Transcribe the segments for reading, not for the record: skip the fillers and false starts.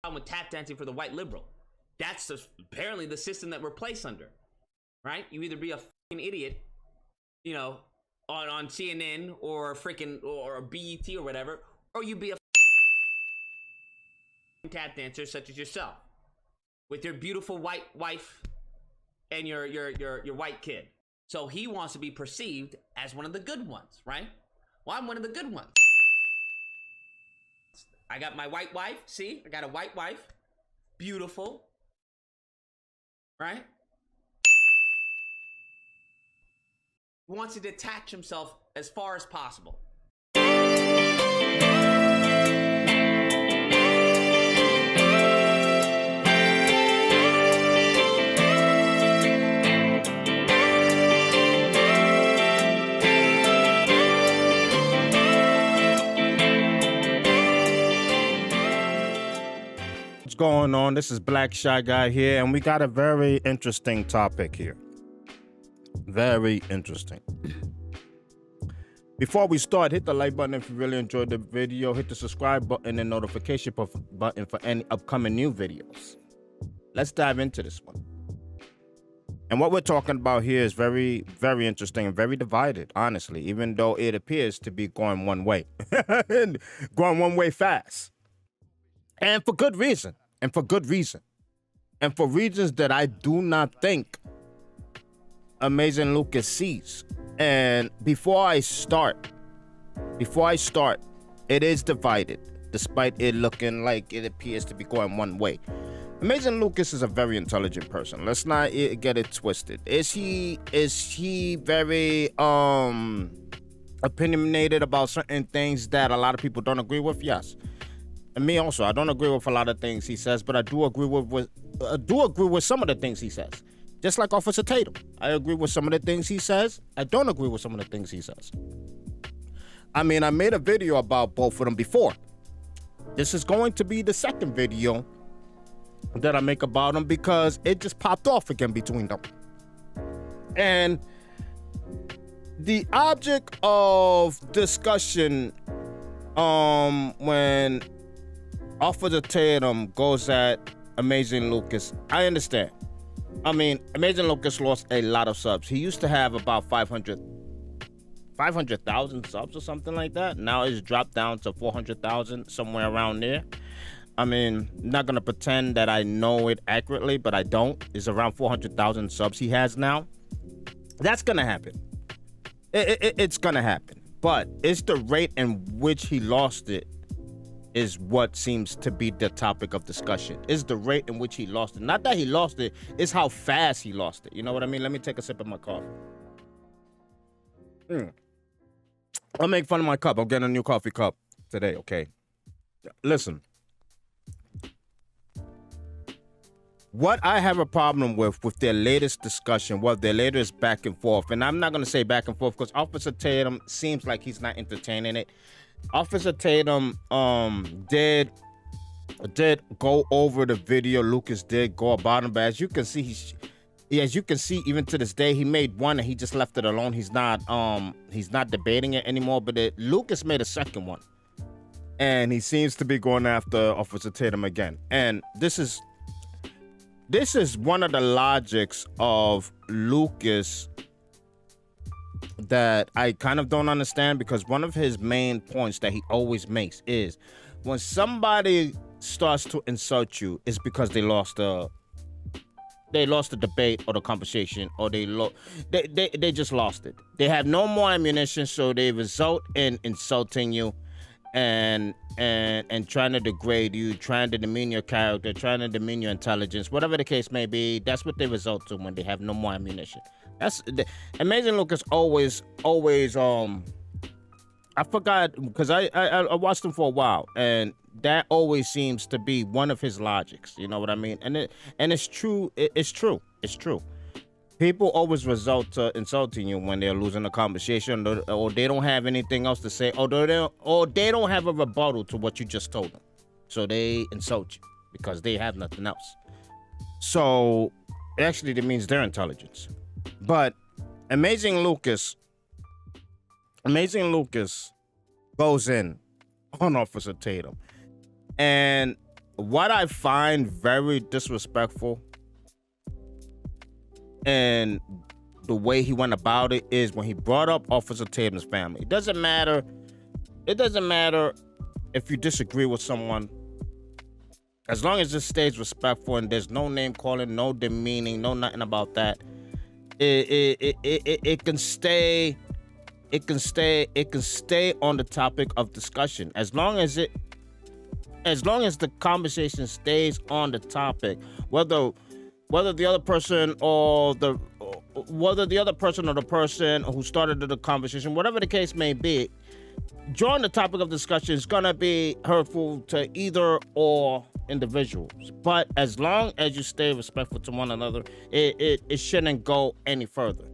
With tap dancing for the white liberal. That's apparently the system that we're placed under, right? You either be a fucking idiot, you know, on CNN or freaking or BET or whatever, or you be a tap dancer such as yourself with your beautiful white wife and your white kid. So he wants to be perceived as one of the good ones, right? Well, I'm one of the good ones. I got my white wife. See, I got a white wife. Beautiful. Right? He wants to detach himself as far as possible. Going on? This is Black Shy Guy here, and we got a very interesting topic here. Very interesting. Before we start, hit the like button if you really enjoyed the video. Hit the subscribe button and notification button for any upcoming new videos. Let's dive into this one. And what we're talking about here is very, very interesting and very divided, honestly, even though it appears to be going one way. Going one way fast. And for good reason. And for good reason. And for reasons that I do not think Amazing Lucas sees. And before I start, it is divided, despite it looking like it appears to be going one way. Amazing Lucas is a very intelligent person. Let's not get it twisted. Is he very opinionated about certain things that a lot of people don't agree with? Yes. And me also, I don't agree with a lot of things he says, but I do agree with some of the things he says. Just like Officer Tatum, I agree with some of the things he says. I don't agree with some of the things he says. I mean, I made a video about both of them before. This is going to be the second video that I make about them because it just popped off again between them. And the object of discussion when Officer Tatum goes at Amazing Lucas, I understand. I mean, Amazing Lucas lost a lot of subs. He used to have about 500,000 subs or something like that. Now it's dropped down to 400,000, somewhere around there. I mean, I'm not going to pretend that I know it accurately, but I don't. It's around 400,000 subs he has now. That's going to happen. It's going to happen. But it's the rate in which he lost it is what seems to be the topic of discussion. Is the rate in which he lost it. Not that he lost it, it's how fast he lost it. You know what I mean? Let me take a sip of my coffee. I'll make fun of my cup. I'm getting a new coffee cup today, okay? Listen. What I have a problem with their latest discussion, their latest back and forth, and I'm not going to say back and forth because Officer Tatum seems like he's not entertaining it. Officer Tatum did go over the video Lucas did go about him, but as you can see, even to this day, he made one and he just left it alone. He's not debating it anymore. But Lucas made a second one, and he seems to be going after Officer Tatum again. And this is one of the logics of Lucas that I kind of don't understand, because one of his main points that he always makes is when somebody starts to insult you, it's because they lost the debate or the conversation, or they just lost it. They have no more ammunition, so they result in insulting you and trying to degrade you, trying to demean your character, trying to demean your intelligence, whatever the case may be. That's what they result to when they have no more ammunition. That's Amazing Lucas always I forgot, because I watched him for a while, and that always seems to be one of his logics. You know what I mean? And it's true. It's true. People always result to insulting you when they're losing a conversation, or they don't have anything else to say, or they don't have a rebuttal to what you just told them. So they insult you because they have nothing else. So actually, that means their intelligence. But Amazing Lucas goes in on Officer Tatum. And what I find very disrespectful and the way he went about it is when he brought up Officer Tatum's family. It doesn't matter if you disagree with someone, as long as it stays respectful and there's no name calling, no demeaning, no nothing about that. It can stay on the topic of discussion as long as the conversation stays on the topic, whether the other person or the person who started the conversation, whatever the case may be, drawing the topic of discussion is gonna be hurtful to either or individuals. But as long as you stay respectful to one another, it shouldn't go any further.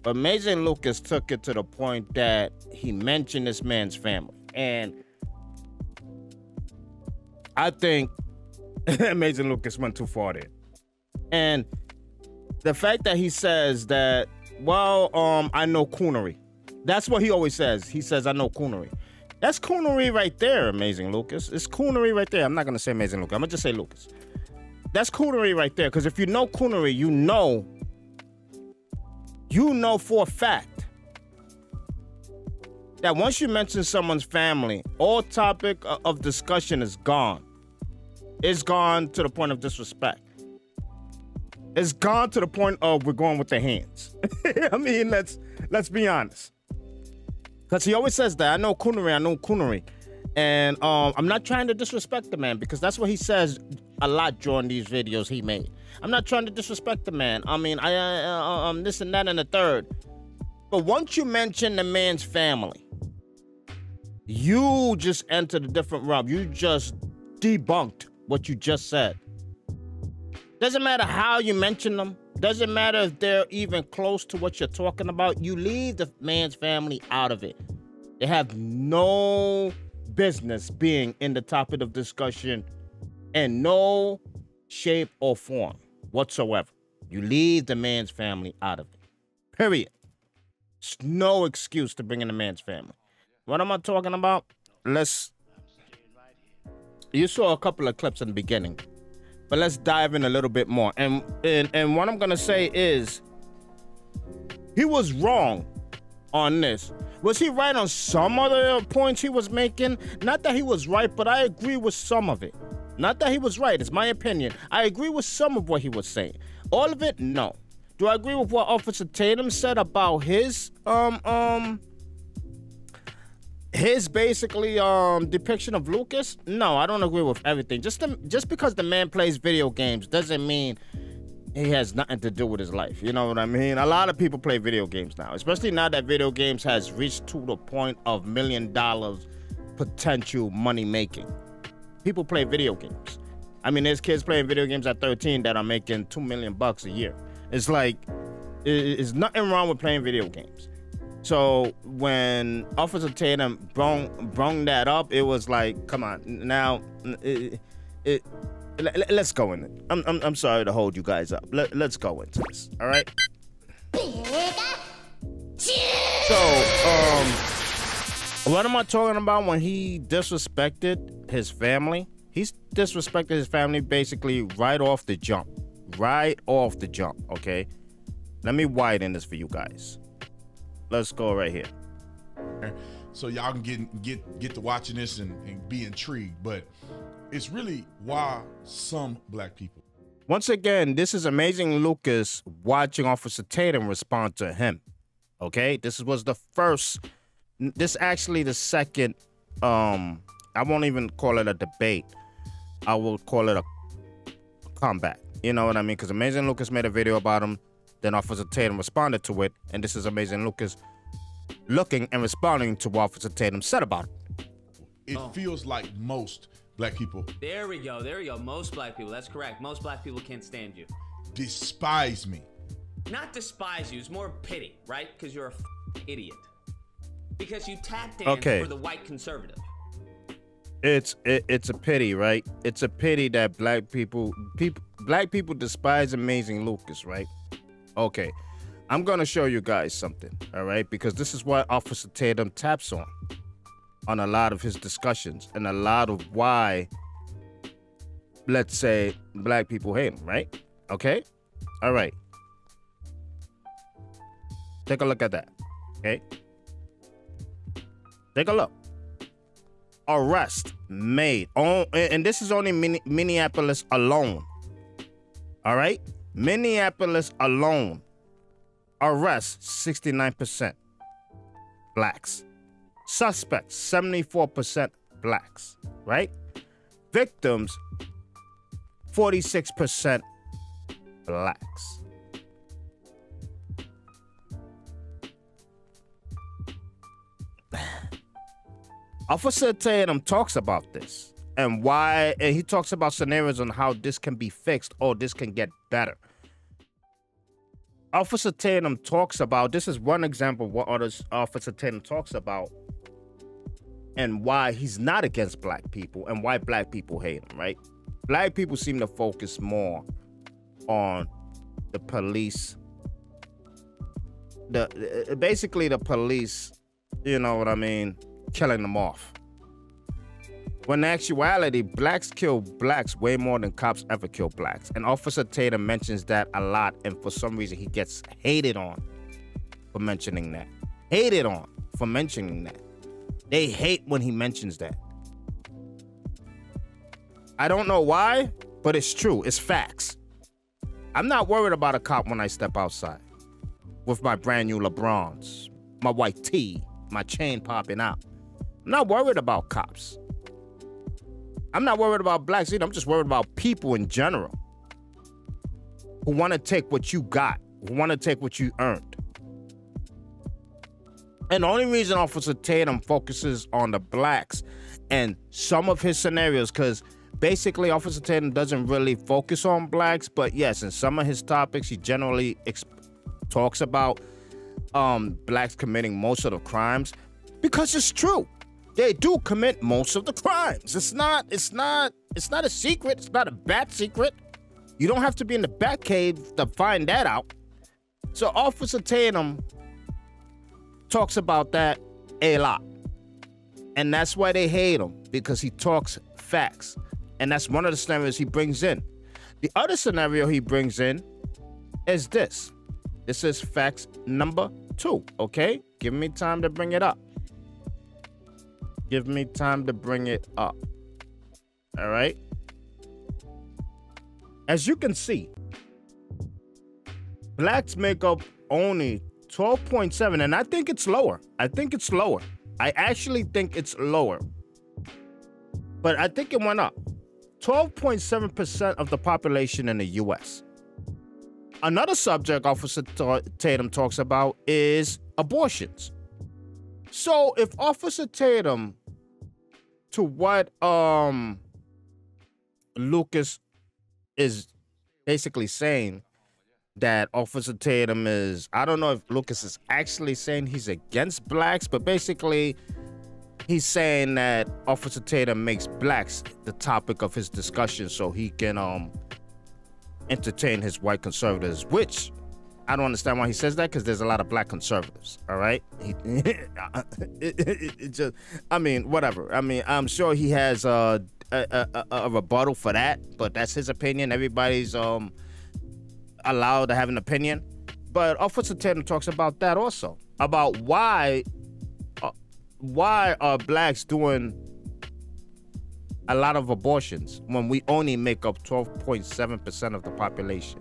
But Amazing Lucas took it to the point that he mentioned this man's family, and I think Amazing Lucas went too far there. And the fact that he says that, well, I know coonery. That's what he always says. He says, I know coonery. That's coonery right there, Amazing Lucas. It's coonery right there. I'm not going to say Amazing Lucas. I'm going to just say Lucas. That's coonery right there. Because if you know coonery, you know for a fact that once you mention someone's family, all topic of discussion is gone. It's gone to the point of disrespect. It's gone to the point of we're going with the hands. I mean, let's be honest. Because he always says that, I know coonery. And I'm not trying to disrespect the man, because that's what he says a lot during these videos he made. I'm not trying to disrespect the man. I mean, this and that and the third. But once you mention the man's family, you just entered a different realm. You just debunked what you just said. Doesn't matter how you mention them. Doesn't matter if they're even close to what you're talking about. You leave the man's family out of it. They have no business being in the topic of discussion in no shape or form whatsoever. You leave the man's family out of it. Period. It's no excuse to bring in the man's family. What am I talking about? You saw a couple of clips in the beginning, but let's dive in a little bit more. And what I'm gonna say is, he was wrong on this. Was he right on some other points he was making? Not that he was right, but I agree with some of it. Not that he was right, it's my opinion. I agree with some of what he was saying. All of it, no. Do I agree with what Officer Tatum said about his basically depiction of Lucas? No, I don't agree with everything. Just because the man plays video games doesn't mean he has nothing to do with his life. You know what I mean? A lot of people play video games now, especially now that video games has reached to the point of $1 million potential money making. People play video games. I mean, there's kids playing video games at 13 that are making $2 million a year. It's like, there's nothing wrong with playing video games. So when Officer Tatum brung that up, it was like, come on, now, let's go in it. I'm sorry to hold you guys up. Let's go into this, all right? So, what am I talking about when he disrespected his family? He's disrespected his family basically right off the jump. Right off the jump, okay? Let me widen this for you guys. Let's go right here. So y'all can get to watching this and be intrigued, but it's really why some black people. Once again, this is Amazing Lucas watching Officer Tatum respond to him. Okay, this was the first. This actually the second. I won't even call it a debate. I will call it a combat. You know what I mean? Because Amazing Lucas made a video about him. Then Officer Tatum responded to it, and this is Amazing Lucas looking and responding to what Officer Tatum said about it. It feels like most black people. There we go. Most black people. That's correct. Most black people can't stand you. Despise me. Not despise you. It's more pity, right? Because you're a idiot. Because you tap dance for the white conservative. It's a pity, right? It's a pity that black people despise Amazing Lucas, right? Okay, I'm gonna show you guys something, all right? Because this is what Officer Tatum taps on a lot of his discussions, and a lot of why let's say black people hate him, right? Okay? All right. Take a look at that. Okay? Take a look. Arrest made. And this is only Minneapolis alone. All right? Minneapolis alone. Arrest 69% blacks. Suspects 74% blacks. Right? Victims 46% blacks. Officer Tatum talks about this and why, and he talks about scenarios on how this can be fixed or this can get better. Officer Tatum talks about, this is one example of what Officer Tatum talks about and why he's not against black people and why black people hate him, right? Black people seem to focus more on the police, basically the police, you know what I mean, killing them off. When in actuality, blacks kill blacks way more than cops ever kill blacks. And Officer Tatum mentions that a lot, and for some reason he gets hated on for mentioning that. Hated on for mentioning that. They hate when he mentions that. I don't know why, but it's true. It's facts. I'm not worried about a cop when I step outside with my brand new LeBrons, my white tee, my chain popping out. I'm not worried about cops. I'm not worried about blacks either. I'm just worried about people in general who want to take what you got, who want to take what you earned. And the only reason Officer Tatum focuses on the blacks and some of his scenarios, because basically Officer Tatum doesn't really focus on blacks, but yes, in some of his topics, he generally talks about blacks committing most of the crimes, because it's true. They do commit most of the crimes. It's not a secret. It's not a bad secret. You don't have to be in the Batcave to find that out. So Officer Tatum talks about that a lot. And that's why they hate him, because he talks facts. And that's one of the scenarios he brings in. The other scenario he brings in is this. This is facts number 2, okay? Give me time to bring it up. Give me time to bring it up. All right? As you can see, blacks make up only 12.7, and I think it's lower. I actually think it's lower. But I think it went up. 12.7% of the population in the U.S. Another subject Officer Tatum talks about is abortions. So if Officer Tatum, to what Lucas is basically saying, that Officer Tatum is, I don't know if Lucas is actually saying he's against blacks, but basically he's saying that Officer Tatum makes blacks the topic of his discussion so he can entertain his white conservatives, which I don't understand why he says that, because there's a lot of black conservatives, all right? It just, I mean, whatever. I mean, I'm sure he has a rebuttal for that, but that's his opinion. Everybody's allowed to have an opinion. But Officer Tatum talks about that also, about why are blacks doing a lot of abortions when we only make up 12.7% of the population.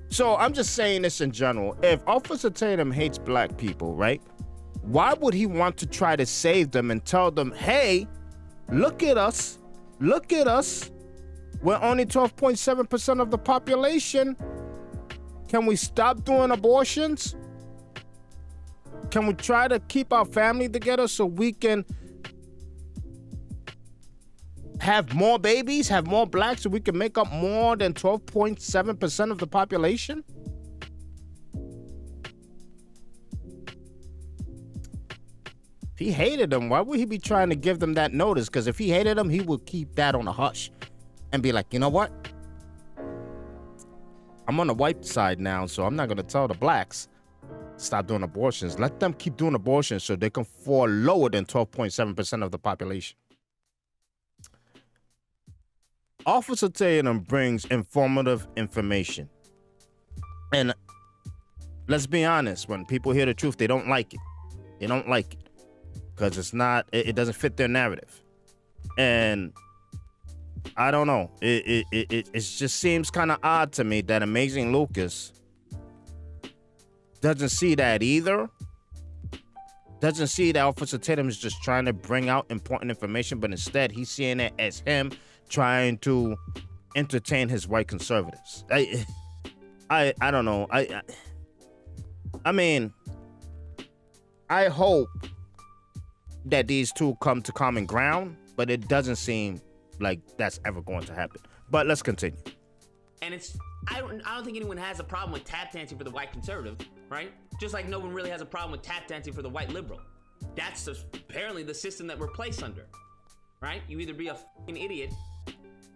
So I'm just saying this in general. If Officer Tatum hates black people, right? Why would he want to try to save them and tell them, hey, look at us. Look at us. We're only 12.7% of the population. Can we stop doing abortions? Can we try to keep our family together so we can have more babies, have more blacks, so we can make up more than 12.7% of the population? If he hated them, why would he be trying to give them that notice? Because if he hated them, he would keep that on a hush and be like, you know what? I'm on the white side now, so I'm not going to tell the blacks stop doing abortions. Let them keep doing abortions so they can fall lower than 12.7% of the population. Officer Tatum brings informative information. And let's be honest, when people hear the truth, they don't like it. They don't like it because it doesn't fit their narrative. And I don't know. It just seems kind of odd to me that Amazing Lucas doesn't see that either. Doesn't see that Officer Tatum is just trying to bring out important information, but instead he's seeing it as him trying to entertain his white conservatives. I don't know. I mean, I hope that these two come to common ground, but it doesn't seem like that's ever going to happen. But let's continue. And I don't think anyone has a problem with tap dancing for the white conservative, right? Just like no one really has a problem with tap dancing for the white liberal. That's apparently the system that we're placed under, right? You either be a fucking idiot,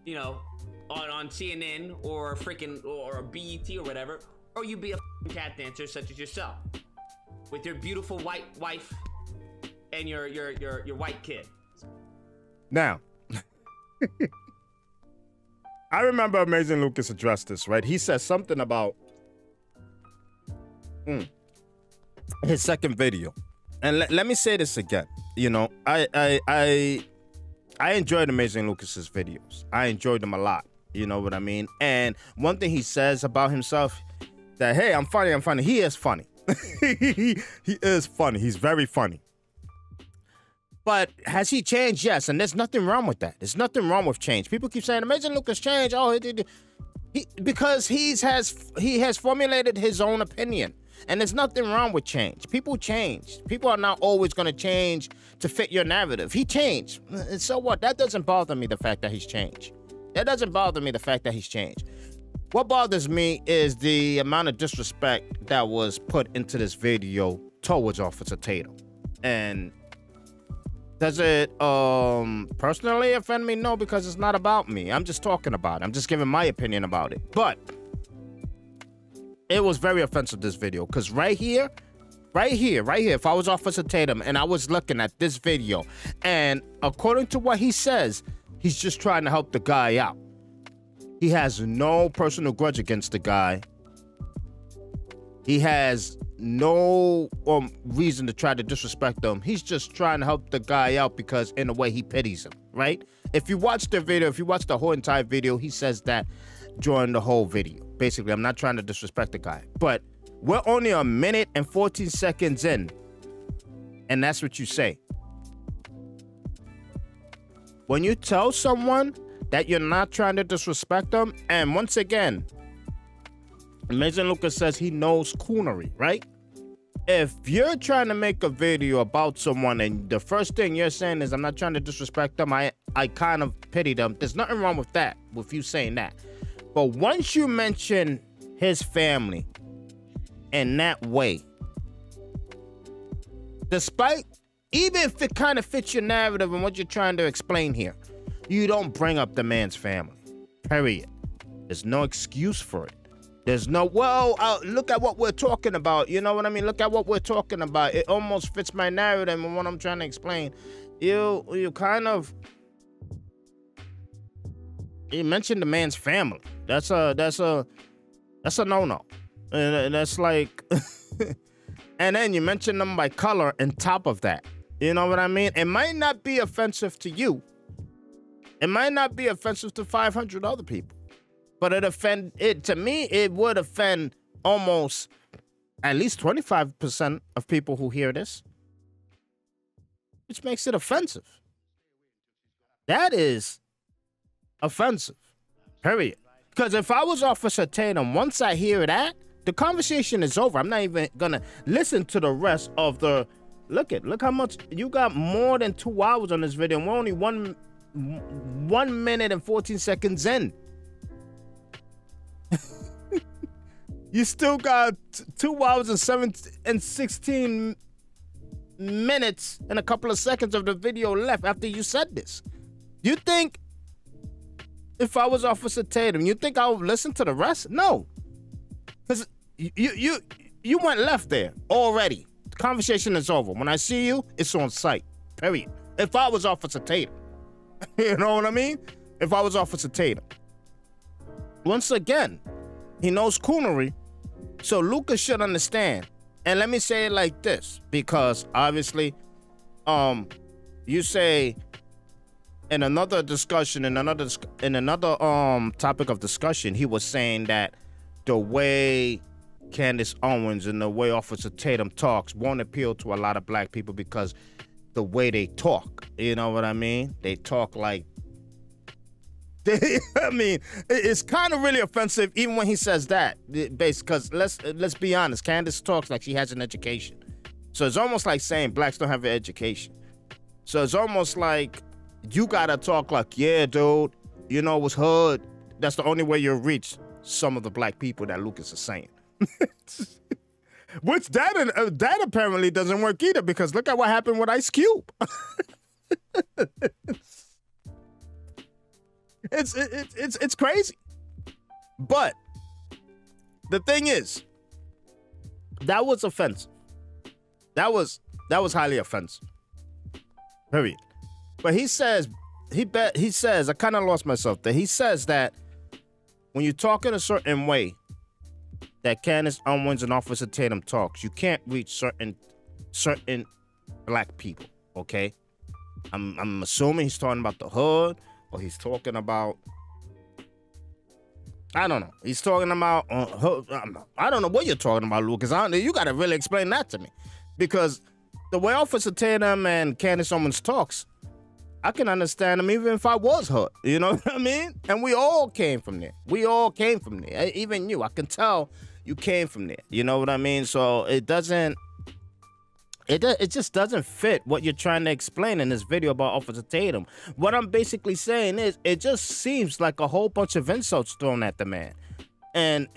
you know, on CNN or freaking or BET or whatever, or you be a fucking tap dancer such as yourself with your beautiful white wife and your white kid. Now, I remember Amazing Lucas addressed this, right? He said something about his second video. And let me say this again. You know, I enjoyed Amazing Lucas's videos. I enjoyed them a lot. You know what I mean? And one thing he says about himself, that, hey, I'm funny. He is funny. He is funny. He's very funny. But has he changed? Yes, and there's nothing wrong with that. There's nothing wrong with change. People keep saying, Amazing Lucas changed. Oh, because he has formulated his own opinion. And there's nothing wrong with change. People change. People are not always going to change to fit your narrative. He changed. And so what? That doesn't bother me, the fact that he's changed. That doesn't bother me, the fact that he's changed. What bothers me is the amount of disrespect that was put into this video towards Officer Tatum. And does it personally offend me? No, because it's not about me. I'm just talking about it. I'm just giving my opinion about it. But it was very offensive, this video, because right here, if I was Officer Tatum and I was looking at this video, and according to what he says, he's just trying to help the guy out. He has no personal grudge against the guy. He has no reason to try to disrespect him. He's just trying to help the guy out because, in a way, he pities him, right? If you watch the video, if you watch the whole entire video, he says that during the whole video. Basically, I'm not trying to disrespect the guy, but we're only a minute and 14 seconds in, and that's what you say. When you tell someone that you're not trying to disrespect them, and once again, Amazing Lucas says he knows coonery, right? If you're trying to make a video about someone and the first thing you're saying is, I'm not trying to disrespect them, I kind of pity them, there's nothing wrong with that, with you saying that. But once you mention his family in that way, despite, even if it kind of fits your narrative and what you're trying to explain here, you don't bring up the man's family, period. There's no excuse for it. There's no, well, look at what we're talking about. You know what I mean? Look at what we're talking about. It almost fits my narrative and what I'm trying to explain. You kind of, you mentioned the man's family. That's a no-no. And that's like, and then you mention them by color on top of that. You know what I mean? It might not be offensive to you. It might not be offensive to 500 other people. But to me, it would offend almost at least 25% of people who hear this, which makes it offensive. That is offensive, period. Because if I was Officer Tatum, once I hear that, the conversation is over. I'm not even gonna listen to the rest of the, look how much, you got more than 2 hours on this video, and we're only 1 minute and 14 seconds in. You still got 2 hours and 16 minutes and a couple of seconds of the video left after you said this. You think if I was Officer Tatum, you think I would listen to the rest? No. Because you went left there already. The conversation is over. When I see you, it's on sight. Period. If I was Officer Tatum. You know what I mean? if I was Officer Tatum. Once again, he knows coonery, so Lucas should understand. And let me say it like this, because obviously, you say in another discussion, in another topic of discussion, he was saying that the way Candace Owens and the way Officer Tatum talks won't appeal to a lot of black people because the way they talk, you know what I mean? They talk like, I mean, it's kind of really offensive even when he says that, because let's be honest, Candace talks like she has an education. So it's almost like saying blacks don't have an education. So it's almost like you gotta talk like, yeah, dude, you know what's hood. That's the only way you'll reach some of the black people that Lucas is saying. Which that apparently doesn't work either, because look at what happened with Ice Cube. It's crazy. But the thing is, that was offensive. That was highly offensive. Period. But he says, I kind of lost myself there. He says that when you talk in a certain way that Candace Owens and Officer Tatum talks, you can't reach certain black people, okay? I'm assuming he's talking about the hood, or he's talking about, I don't know. He's talking about, I don't know what you're talking about, Lucas. You got to really explain that to me. Because the way Officer Tatum and Candace Owens talks, I can understand them even if I was hurt. You know what I mean? And we all came from there. We all came from there. Even you. I can tell you came from there. You know what I mean? So it just doesn't fit what you're trying to explain in this video about Officer Tatum. What I'm basically saying is, it just seems like a whole bunch of insults thrown at the man. And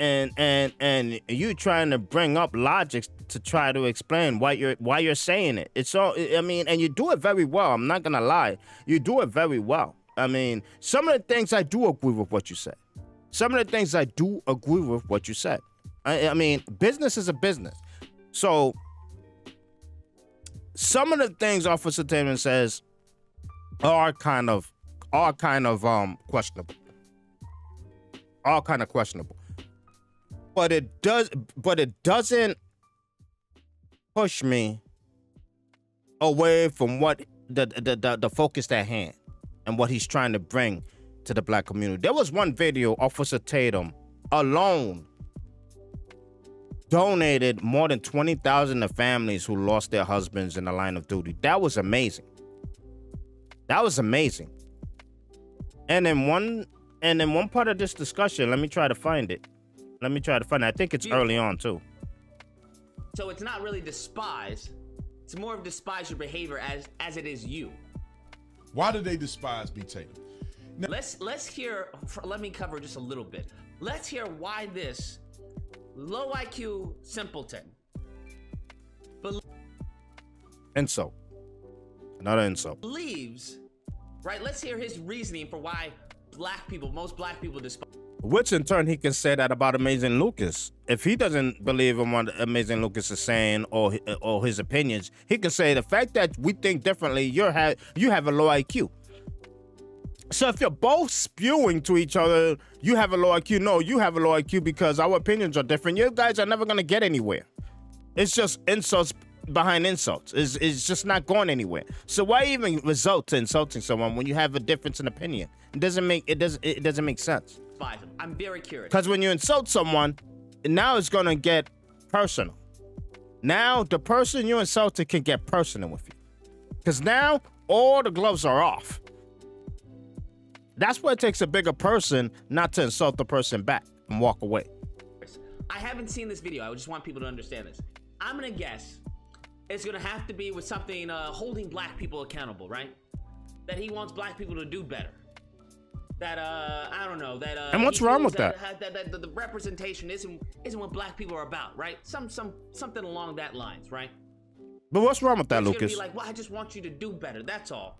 you trying to bring up logic to try to explain why you're saying it. It's all, I mean, and you do it very well. I'm not gonna lie, you do it very well. I mean, some of the things I do agree with what you said. Some of the things I do agree with what you said. I mean, business is a business. So some of the things Officer Tatum says are kind of questionable. All kind of questionable. But it doesn't push me away from what the focus at hand and what he's trying to bring to the black community. There was one video, Officer Tatum alone donated more than 20,000 to families who lost their husbands in the line of duty. That was amazing. That was amazing. And in one part of this discussion, let me try to find it. I think it's early on too. So it's not really despise. It's more of despise your behavior as it is you. Why do they despise B. Tatum? Now, let's hear. Let me cover just a little bit. Let's hear why this low IQ simpleton. Insult. Another insult. Believes, right? Let's hear his reasoning for why most black people despise. Which in turn he can say that about Amazing Lucas. If he doesn't believe in what Amazing Lucas is saying or his opinions, he can say the fact that we think differently, you have a low IQ. So if you're both spewing to each other, you have a low IQ. No, you have a low IQ because our opinions are different. You guys are never gonna get anywhere. It's just insults behind insults. It's just not going anywhere. So why even resort to insulting someone when you have a difference in opinion? It doesn't make sense. I'm very curious. Because when you insult someone, now it's gonna get personal. Now the person you insulted can get personal with you. Because now all the gloves are off. That's why it takes a bigger person not to insult the person back and walk away. I haven't seen this video. I just want people to understand this. I'm gonna guess it's gonna have to be with something holding black people accountable, right? That he wants black people to do better. That I don't know. That and what's wrong with that? That the representation isn't what black people are about, right? Something along that lines, right? But what's wrong with that, Lucas? Be like, well, I just want you to do better. That's all.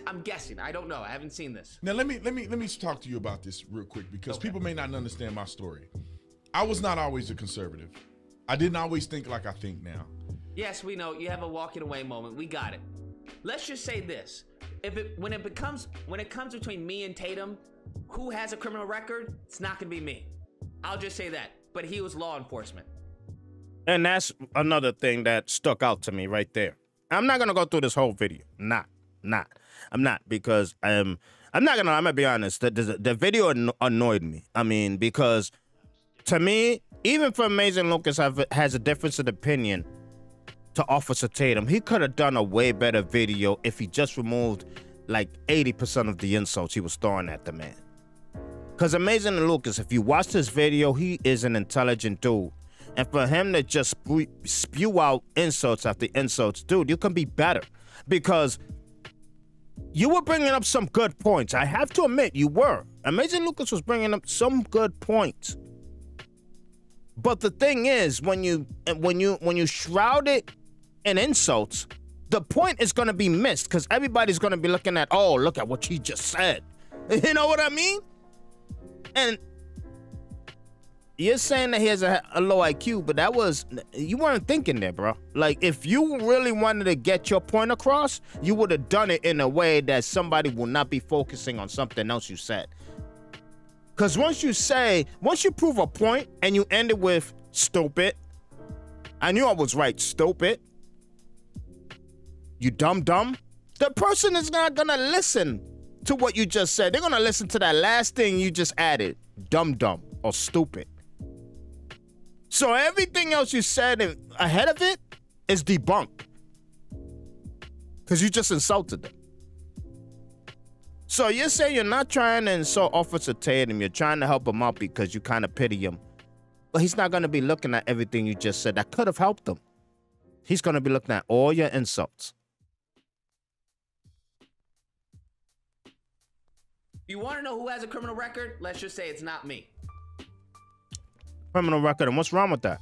I'm guessing. I don't know. I haven't seen this. Now let me talk to you about this real quick because people may not understand my story. I was not always a conservative. I didn't always think like I think now. Yes, we know you have a walking away moment. We got it. Let's just say this. when it comes between me and Tatum, who has a criminal record, it's not gonna be me. I'll just say that. But he was law enforcement. And that's another thing that stuck out to me right there. I'm not gonna go through this whole video. I'm not, because I'm gonna be honest. The video annoyed me. I mean, because to me, even for Amazing Lucas has a difference of opinion to Officer Tatum. He could have done a way better video if he just removed like 80% of the insults he was throwing at the man. Because Amazing Lucas, if you watch this video, he is an intelligent dude. And for him to just spew out insults after insults, dude, you can be better. Because you were bringing up some good points. I have to admit, you were. Amazing Lucas was bringing up some good points. But the thing is, when you shroud it in insults, the point is going to be missed because everybody's going to be looking at, oh, look at what she just said. You know what I mean? And you're saying that he has a low IQ, but you weren't thinking there, bro. Like, if you really wanted to get your point across, you would have done it in a way that somebody will not be focusing on something else you said. Because once you prove a point and you end it with stupid, I knew I was right, stupid, you dumb, the person is not going to listen to what you just said. They're going to listen to that last thing you just added, dumb, or stupid. So everything else you said ahead of it is debunked. Because you just insulted them. So you're saying you're not trying to insult Officer Tatum. You're trying to help him out because you kind of pity him. But he's not going to be looking at everything you just said that could have helped him. He's going to be looking at all your insults. You want to know who has a criminal record? Let's just say it's not me. Criminal record, and what's wrong with that?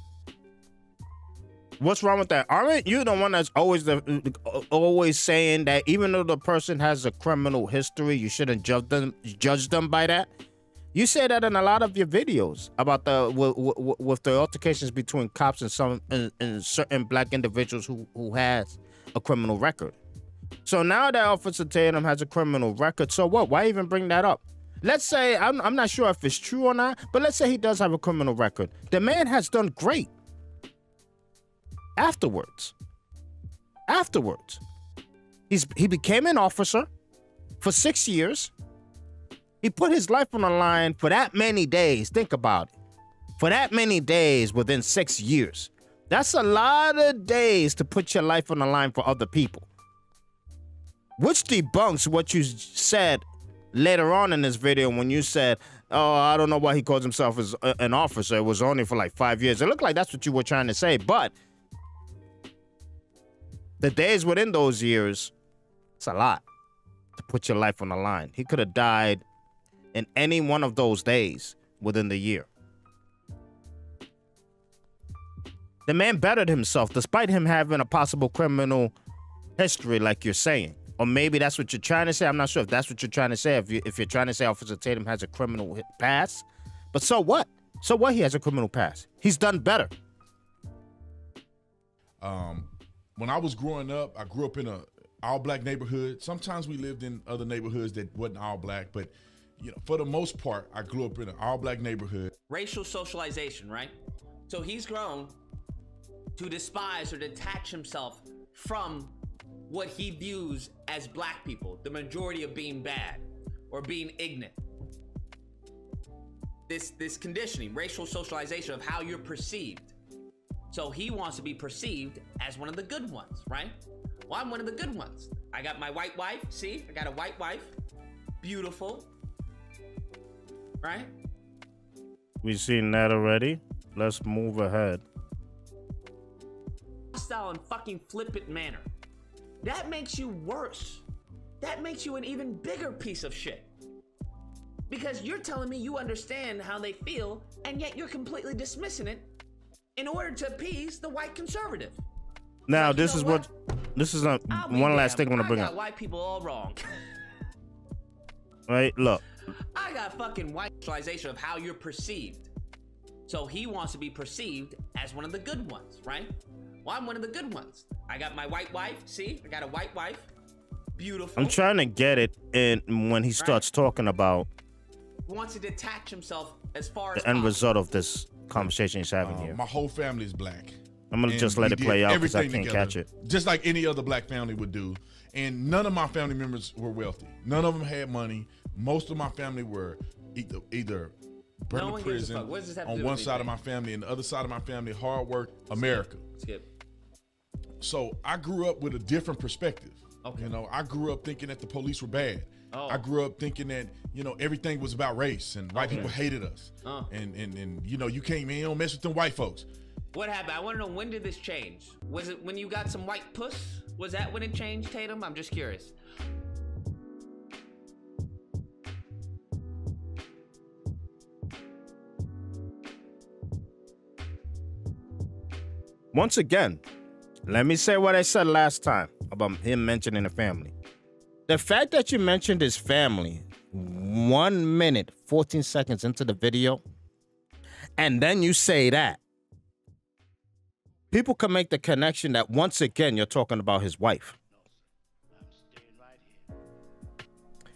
What's wrong with that? Aren't you the one that's always saying that even though the person has a criminal history, you shouldn't judge them by that? You say that in a lot of your videos about with the altercations between cops and certain black individuals who has a criminal record. So now that Officer Tatum has a criminal record, so what? Why even bring that up? Let's say, I'm not sure if it's true or not, but let's say he does have a criminal record. The man has done great. Afterwards, he became an officer for 6 years. He put his life on the line for that many days. Think about it. For that many days within 6 years. That's a lot of days to put your life on the line for other people. Which debunks what you said later on in this video when you said, oh, I don't know why he calls himself as an officer. It was only for like 5 years. It looked like that's what you were trying to say, but the days within those years, it's a lot to put your life on the line. He could have died in any one of those days within the year. The man bettered himself despite him having a possible criminal history like you're saying. Or maybe that's what you're trying to say. I'm not sure if that's what you're trying to say. If you're trying to say Officer Tatum has a criminal past. But so what? So what he has a criminal past? He's done better. When I was growing up, I grew up in a all-black neighborhood. Sometimes we lived in other neighborhoods that wasn't all-black, but for the most part, I grew up in an all-black neighborhood. Racial socialization, right? So he's grown to despise or detach himself from what he views as black people, the majority of being bad or being ignorant. This conditioning, racial socialization of how you're perceived. So he wants to be perceived as one of the good ones, right? Well, I'm one of the good ones. I got my white wife. See, I got a white wife. Beautiful. Right? We've seen that already. Let's move ahead. Hostile and fucking flippant manner. That makes you worse. That makes you an even bigger piece of shit. Because you're telling me you understand how they feel, and yet you're completely dismissing it in order to appease the white conservative. Now, like, this is one last thing I want to bring up. I got white people all wrong. Right, look. I got fucking white socialization of how you're perceived. So he wants to be perceived as one of the good ones, right? Well, I'm one of the good ones. I got my white wife. See, I got a white wife. beautiful. I'm trying to get it in when he starts talking about wants to detach himself as far as the end result of this conversation he's having here. My whole family is black. I'm gonna just let it play out because I can't catch it. Just like any other black family would do. And none of my family members were wealthy. None of them had money. Most of my family were either burned to prison on one side of my family, and the other side of my family, hard work, America. Skip. So I grew up with a different perspective. Okay. You know, I grew up thinking that the police were bad. Oh. I grew up thinking that, you know, everything was about race and white people hated us. And you know, you don't mess with them white folks. What happened? I want to know, when did this change? Was it when you got some white puss? Was that when it changed, Tatum? I'm just curious. Once again, let me say what I said last time about him mentioning the family. The fact that you mentioned his family 1 minute, 14 seconds into the video, and then you say that, people can make the connection that once again you're talking about his wife.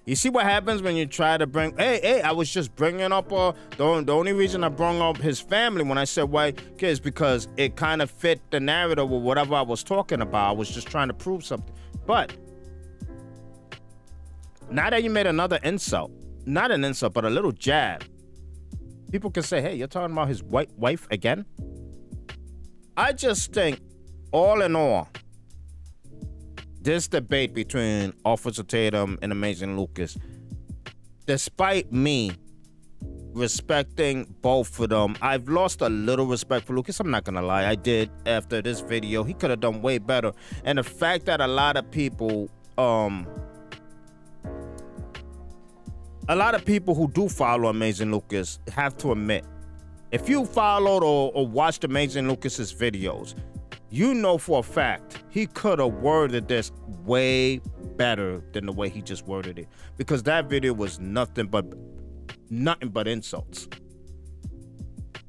You see what happens when you try to bring, hey, I was just bringing up, the only reason I brought up his family when I said white kids, because it kind of fit the narrative or whatever I was talking about. I was just trying to prove something. But now that you made another insult, not an insult, but a little jab, people can say, hey, you're talking about his white wife again? I just think, all in all, this debate between Officer Tatum and Amazing Lucas, despite me respecting both of them, I've lost a little respect for Lucas. I'm not gonna lie, I did after this video. He could have done way better. And the fact that a lot of people who do follow Amazing Lucas have to admit, if you followed or watched Amazing Lucas's videos, you know for a fact he could have worded this way better than the way he just worded it, because that video was nothing but insults.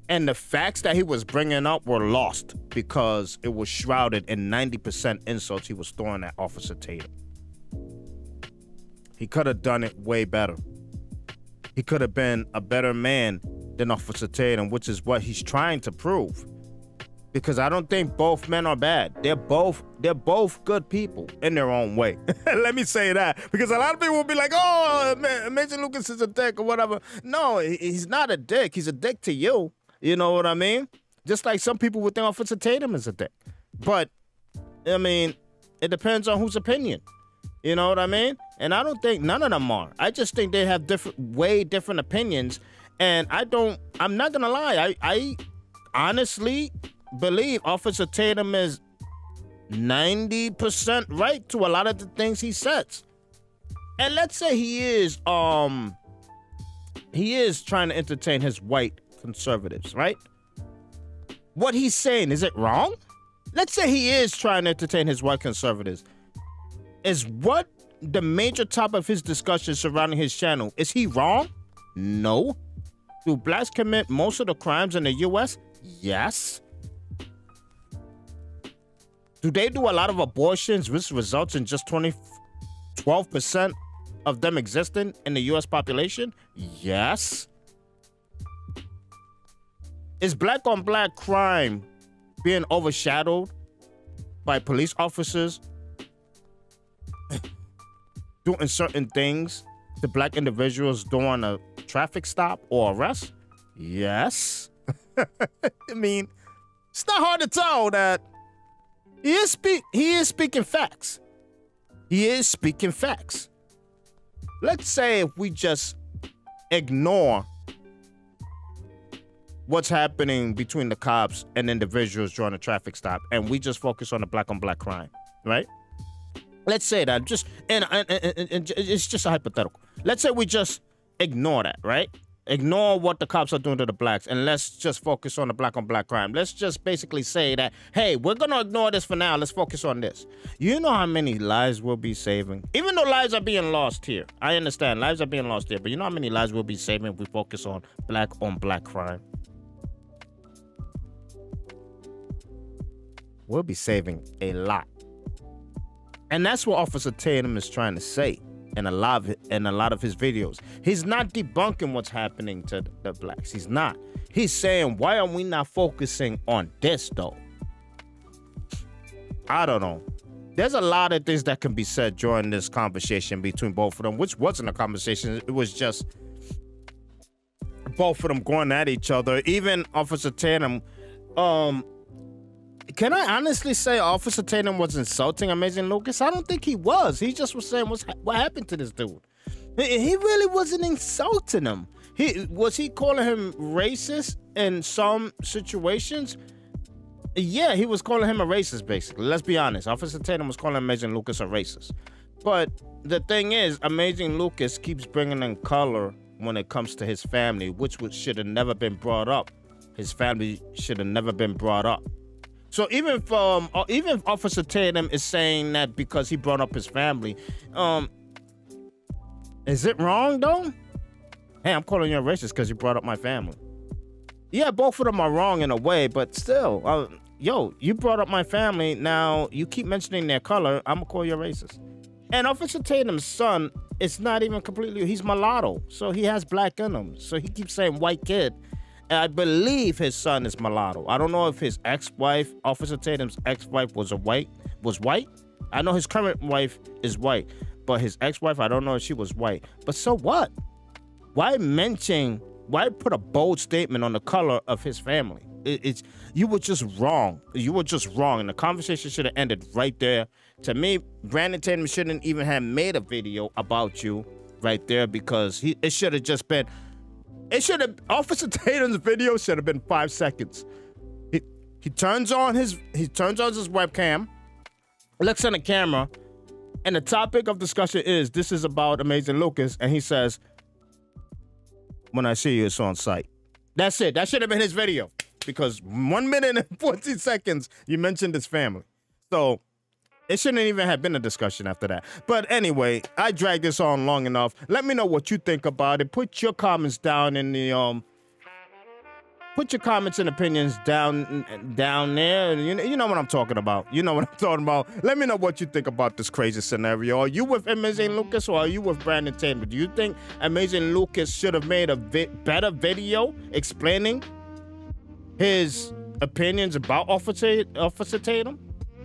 And the facts that he was bringing up were lost because it was shrouded in 90% insults he was throwing at Officer Tatum. He could have done it way better. He could have been a better man than Officer Tatum, which is what he's trying to prove. Because I don't think both men are bad. They're both good people in their own way. Let me say that. Because a lot of people will be like, oh, Amazing Lucas is a dick or whatever. No, he's not a dick. He's a dick to you. You know what I mean? Just like some people would think Officer Tatum is a dick. But, I mean, it depends on whose opinion. You know what I mean? And I don't think none of them are. I just think they have way different opinions. And I'm not going to lie. I honestly believe Officer Tatum is 90% right to a lot of the things he says. And let's say he is trying to entertain his white conservatives, right? What he's saying, is it wrong? Let's say he is trying to entertain his white conservatives. Is what the major topic of his discussion surrounding his channel, is he wrong? No. Do blacks commit most of the crimes in the U.S.? Yes. Do they do a lot of abortions, which results in just 12% of them existing in the U.S. population? Yes. Is black-on-black crime being overshadowed by police officers doing certain things to black individuals during a traffic stop or arrest? Yes. I mean, it's not hard to tell that he is speaking facts. He is speaking facts. Let's say if we just ignore what's happening between the cops and individuals during a traffic stop, and we just focus on the black-on-black crime, right? Let's say that, and it's just a hypothetical. Let's say we just ignore that, right? Ignore what the cops are doing to the blacks, and let's just focus on the black-on-black crime. Let's just basically say that, hey, we're going to ignore this for now. Let's focus on this. You know how many lives we'll be saving? Even though lives are being lost here. I understand. Lives are being lost here. But you know how many lives we'll be saving if we focus on black-on-black crime? We'll be saving a lot. And that's what Officer Tatum is trying to say in a lot of his videos. He's not debunking what's happening to the blacks. He's not. He's saying, why are we not focusing on this, though? I don't know. There's a lot of things that can be said during this conversation between both of them, which wasn't a conversation. It was just both of them going at each other. Even Officer Tatum, can I honestly say Officer Tatum was insulting Amazing Lucas? I don't think he was. He just was saying, what happened to this dude? He really wasn't insulting him. Was he calling him racist in some situations? Yeah, he was calling him a racist, basically. Let's be honest. Officer Tatum was calling Amazing Lucas a racist. But the thing is, Amazing Lucas keeps bringing in color when it comes to his family, which should have never been brought up. His family should have never been brought up. So even if Officer Tatum is saying that because he brought up his family, is it wrong, though? Hey, I'm calling you a racist because you brought up my family. Yeah, both of them are wrong in a way, but still, yo, you brought up my family. Now you keep mentioning their color. I'm gonna call you a racist. And Officer Tatum's son is not even completely. He's mulatto, so he has black in him. So he keeps saying white kid. And I believe his son is mulatto. I don't know if his ex-wife, Officer Tatum's ex-wife, was white. I know his current wife is white, but his ex-wife, I don't know if she was white. But so what? Why put a bold statement on the color of his family? You were just wrong. You were just wrong. And the conversation should have ended right there. To me, Brandon Tatum shouldn't even have made a video about you right there, because it should have just been, Officer Tatum's video should have been 5 seconds. He turns on his webcam, looks in the camera, and the topic of discussion is, this is about Amazing Lucas, and he says, when I see you, it's on site. That's it. That should have been his video, because 1 minute and 14 seconds, you mentioned his family. So it shouldn't even have been a discussion after that. But anyway, I dragged this on long enough. Let me know what you think about it. Put your comments down in the put your comments and opinions down there. You know what I'm talking about. You know what I'm talking about. Let me know what you think about this crazy scenario. Are you with Amazing Lucas or are you with Brandon Tatum? Do you think Amazing Lucas should have made a better video explaining his opinions about Officer Tatum?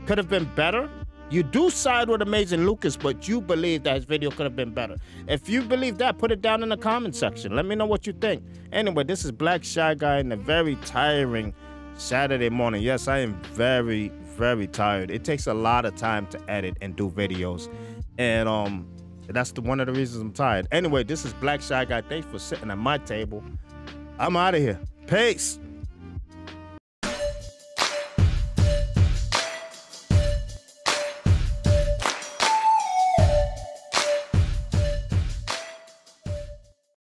Could have been better? You do side with Amazing Lucas, but you believe that his video could have been better. If you believe that, put it down in the comment section. Let me know what you think. Anyway, this is Black Shy Guy in a very tiring Saturday morning. Yes, I am very, very tired. It takes a lot of time to edit and do videos. And that's one of the reasons I'm tired. Anyway, this is Black Shy Guy. Thanks for sitting at my table. I'm out of here. Peace.